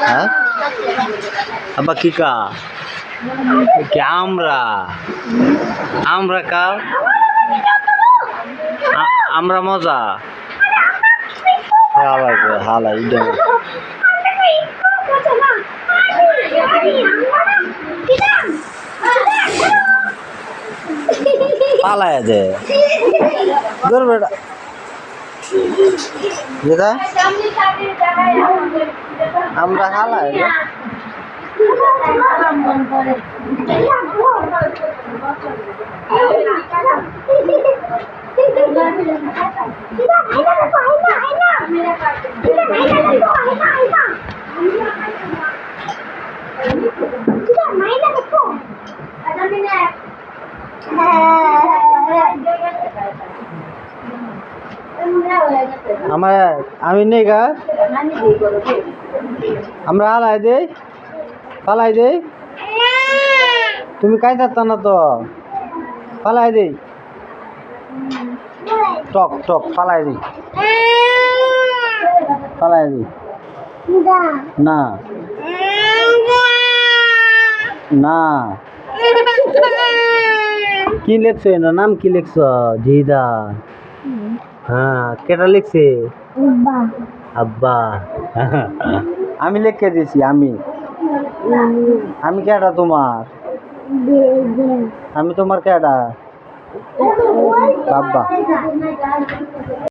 হ্যাঁ আব্বা কি কা কি আমরা আমরা কার আমরা মজা হালাই হালাই পালায় দে দূর বেটা যেটা আমরা হালাই আমার আমি নেই গা আমরা হালাই দেই পালাই দেই তুমি কাই থাকতা না তো পালাই দেই টক টক পালাই দেই পালাই দেই না না কি লিখছো এর নাম কি লিখছো জিদা হ্যাঁ কেটা লিখছে আব্বা আমি লিখে দিছি আমি কেটা তোমার আমি তোমার কেটা আব্বা